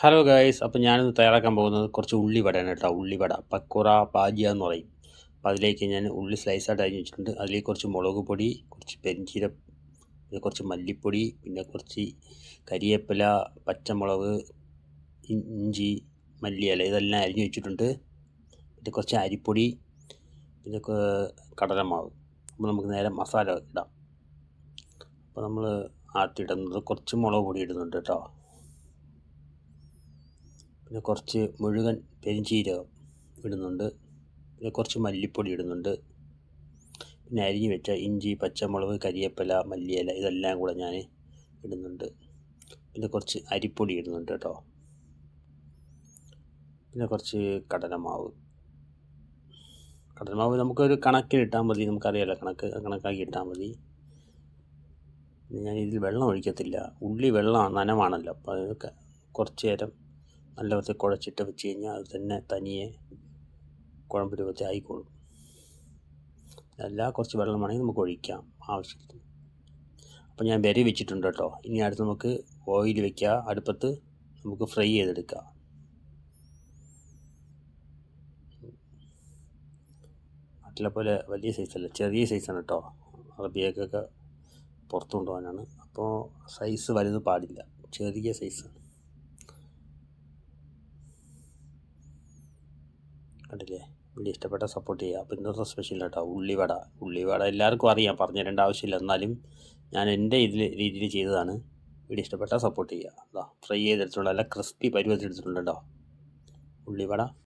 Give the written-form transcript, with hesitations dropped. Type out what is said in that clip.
Hello guys, അപ്പോൾ ഞാനിന്ന് തയ്യാറാക്കാൻ പോകുന്നത് കുറച്ച് ഉള്ളിവടയാണ് കേട്ടോ. ഉള്ളിവട പക്കോറ പാജിയ എന്ന് പറയും. അപ്പോൾ അതിലേക്ക് ഞാൻ ഉള്ളി സ്ലൈസായിട്ട് അരിഞ്ഞ് വെച്ചിട്ടുണ്ട്. അതിലേക്ക് കുറച്ച് മുളക് പൊടി, കുറച്ച് പെരിഞ്ചീരം, പിന്നെ കുറച്ച് മല്ലിപ്പൊടി, പിന്നെ കുറച്ച് കരിവേപ്പില, പച്ചമുളക്, ഇഞ്ചി, മല്ലിയില ഇതെല്ലാം അരിഞ്ഞ് വെച്ചിട്ടുണ്ട്. പിന്നെ കുറച്ച് അരിപ്പൊടി, പിന്നെ കടലമാവ്. അപ്പോൾ നമുക്ക് നേരെ മസാല ഇടാം. അപ്പോൾ നമ്മൾ ആദ്യമിടുന്നത് കുറച്ച് മുളക് പൊടി ഇടുന്നുണ്ട് കേട്ടോ. പിന്നെ കുറച്ച് മുഴുവൻ പെരിഞ്ചീരകം ഇടുന്നുണ്ട്. പിന്നെ കുറച്ച് മല്ലിപ്പൊടി ഇടുന്നുണ്ട്. പിന്നെ അരിഞ്ഞ് വെച്ച ഇഞ്ചി, പച്ചമുളക്, കരിവേപ്പില, മല്ലിയില ഇതെല്ലാം കൂടെ ഞാൻ ഇടുന്നുണ്ട്. പിന്നെ കുറച്ച് അരിപ്പൊടി ഇടുന്നുണ്ട് കേട്ടോ. പിന്നെ കുറച്ച് കടലമാവ് നമുക്കൊരു കണക്കിലിട്ടാൽ മതി. നമുക്കറിയാലോ, കണക്കാക്കി ഇട്ടാൽ മതി. പിന്നെ ഞാൻ ഇതിൽ വെള്ളം ഒഴിക്കത്തില്ല. ഉള്ളി വെള്ളം നനവാണല്ലോ. അപ്പോൾ അതൊക്കെ കുറച്ച് നേരം നല്ല വൃത്തി കുഴച്ചിട്ട് വെച്ച് കഴിഞ്ഞാൽ അത് തന്നെ തനിയെ കുഴമ്പ് രൂപത്തിൽ ആയിക്കോളും. കുറച്ച് വെള്ളം വേണമെങ്കിൽ നമുക്ക് ഒഴിക്കാം ആവശ്യത്തിന്. അപ്പോൾ ഞാൻ വിരവി വെച്ചിട്ടുണ്ട് കേട്ടോ. ഇനി അടുത്ത് നമുക്ക് ഓയിൽ വയ്ക്കുക അടുപ്പത്ത്. നമുക്ക് ഫ്രൈ ചെയ്തെടുക്കാം. നാട്ടിലെ പോലെ വലിയ സൈസല്ല, ചെറിയ സൈസാണ് കേട്ടോ. അറബിയൊക്കെ പുറത്തു കൊണ്ടുപോകാനാണ്. അപ്പോൾ സൈസ് വലുത് പാടില്ല, ചെറിയ സൈസാണ്. കണ്ടില്ലേ? വീഡിയോ ഇഷ്ടപ്പെട്ട സപ്പോർട്ട് ചെയ്യുക. അപ്പോൾ ഇന്നത്തെ സ്പെഷ്യൽ കേട്ടോ ഉള്ളിവട എല്ലാവർക്കും അറിയാം, പറഞ്ഞു തരേണ്ട ആവശ്യമില്ല. എന്നാലും ഞാൻ എൻ്റെ രീതിയിൽ ചെയ്തതാണ്. വീഡിയോ ഇഷ്ടപ്പെട്ടാൽ സപ്പോർട്ട് ചെയ്യുക. ഫ്രൈ ചെയ്തെടുത്തിട്ടുണ്ട്, നല്ല ക്രിസ്പി പരുവത്തിൽ എടുത്തിട്ടുണ്ട് കേട്ടോ ഉള്ളിവട.